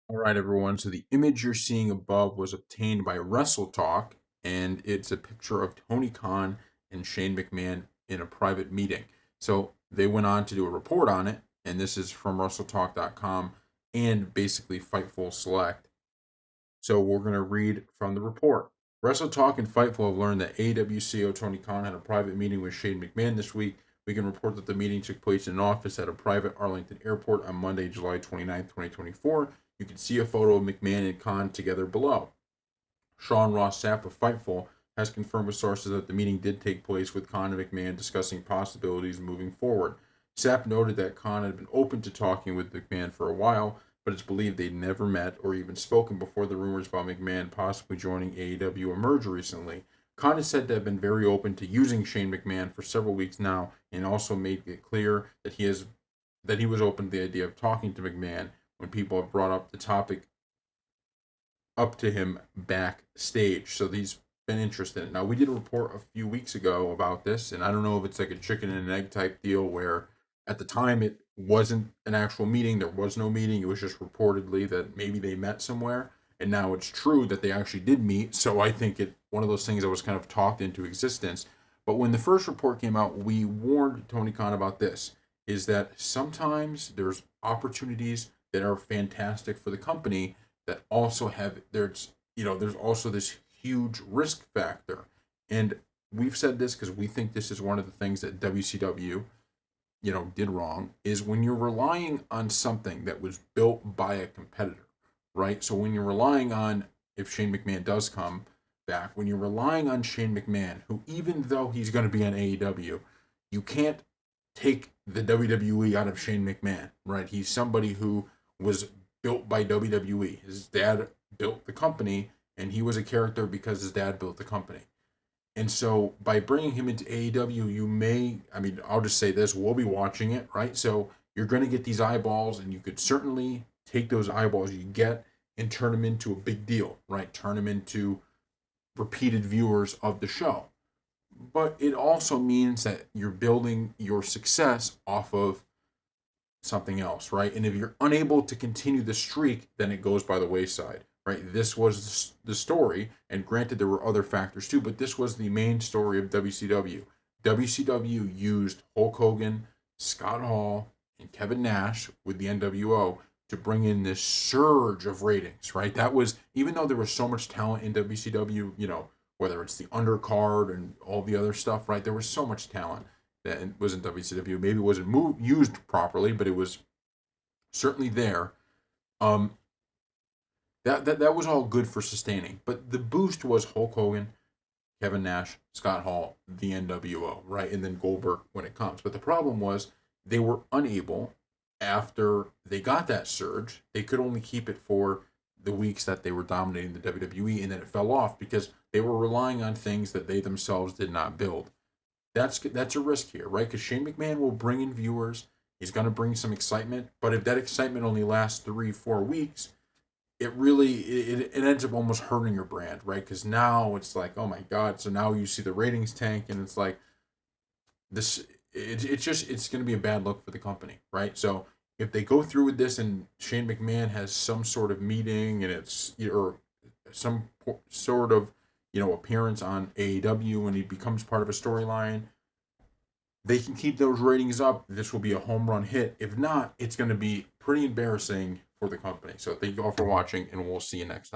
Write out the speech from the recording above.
All right, everyone. So the image you're seeing above was obtained by WrestleTalk, and it's a picture of Tony Khan and Shane McMahon in a private meeting. So they went on to do a report on it, and this is from WrestleTalk.com and basically Fightful Select. So we're going to read from the report. WrestleTalk and Fightful have learned that AEW CEO Tony Khan had a private meeting with Shane McMahon this week. We can report that the meeting took place in an office at a private Arlington airport on Monday, July 29th, 2024. You can see a photo of McMahon and Khan together below. Sean Ross Sapp of Fightful has confirmed with sources that the meeting did take place with Khan and McMahon discussing possibilities moving forward. Sapp noted that Khan had been open to talking with McMahon for a while, but it's believed they'd never met or even spoken before the rumors about McMahon possibly joining AEW emerged recently. Khan is said to have been very open to using Shane McMahon for several weeks now, and also made it clear that he was open to the idea of talking to McMahon when people have brought up the topic up to him backstage. So he's been interested in it. Now, we did a report a few weeks ago about this, and I don't know if it's like a chicken and an egg type deal where at the time it wasn't an actual meeting, there was no meeting, it was just reportedly that maybe they met somewhere. And now it's true that they actually did meet. So I think it one of those things that was kind of talked into existence. But when the first report came out, we warned Tony Khan about this is that sometimes there's opportunities that are fantastic for the company that also have there's also this huge risk factor. And we've said this because we think this is one of the things that WCW did wrong is when you're relying on something that was built by a competitor, right? So when you're relying on, if Shane McMahon does come back, when you're relying on Shane McMahon, who even though he's going to be on AEW, you can't take the WWE out of Shane McMahon, right? He's somebody who was built by WWE. His dad built the company, and he was a character because his dad built the company. And so by bringing him into AEW, I'll just say this, we'll be watching it, right? So you're going to get these eyeballs, and you could certainly take those eyeballs you get and turn them into a big deal, right? Turn them into repeated viewers of the show. But it also means that you're building your success off of something else, right? And if you're unable to continue the streak, then it goes by the wayside, right? This was the story, and granted, there were other factors too, but this was the main story of WCW. WCW used Hulk Hogan, Scott Hall, and Kevin Nash with the NWO to bring in this surge of ratings, right? That was, even though there was so much talent in WCW, whether it's the undercard and all the other stuff, right? There was so much talent that was in WCW. Maybe it wasn't used properly, but it was certainly there. Um, that was all good for sustaining. But the boost was Hulk Hogan, Kevin Nash, Scott Hall, the NWO, right? And then Goldberg when it comes. But the problem was they were unable, after they got that surge, they could only keep it for the weeks that they were dominating the WWE, and then it fell off because they were relying on things that they themselves did not build. That's a risk here, right? Because Shane McMahon will bring in viewers. He's going to bring some excitement, but if that excitement only lasts 3-4 weeks, it ends up almost hurting your brand, right? Because now it's like, oh my god, so now you see the ratings tank, and it's like this. It's going to be a bad look for the company, right? So if they go through with this and Shane McMahon has some sort of meeting and it's or some sort of appearance on AEW and he becomes part of a storyline, they can keep those ratings up. This will be a home run hit. If not, it's going to be pretty embarrassing for the company. So thank you all for watching, and we'll see you next time.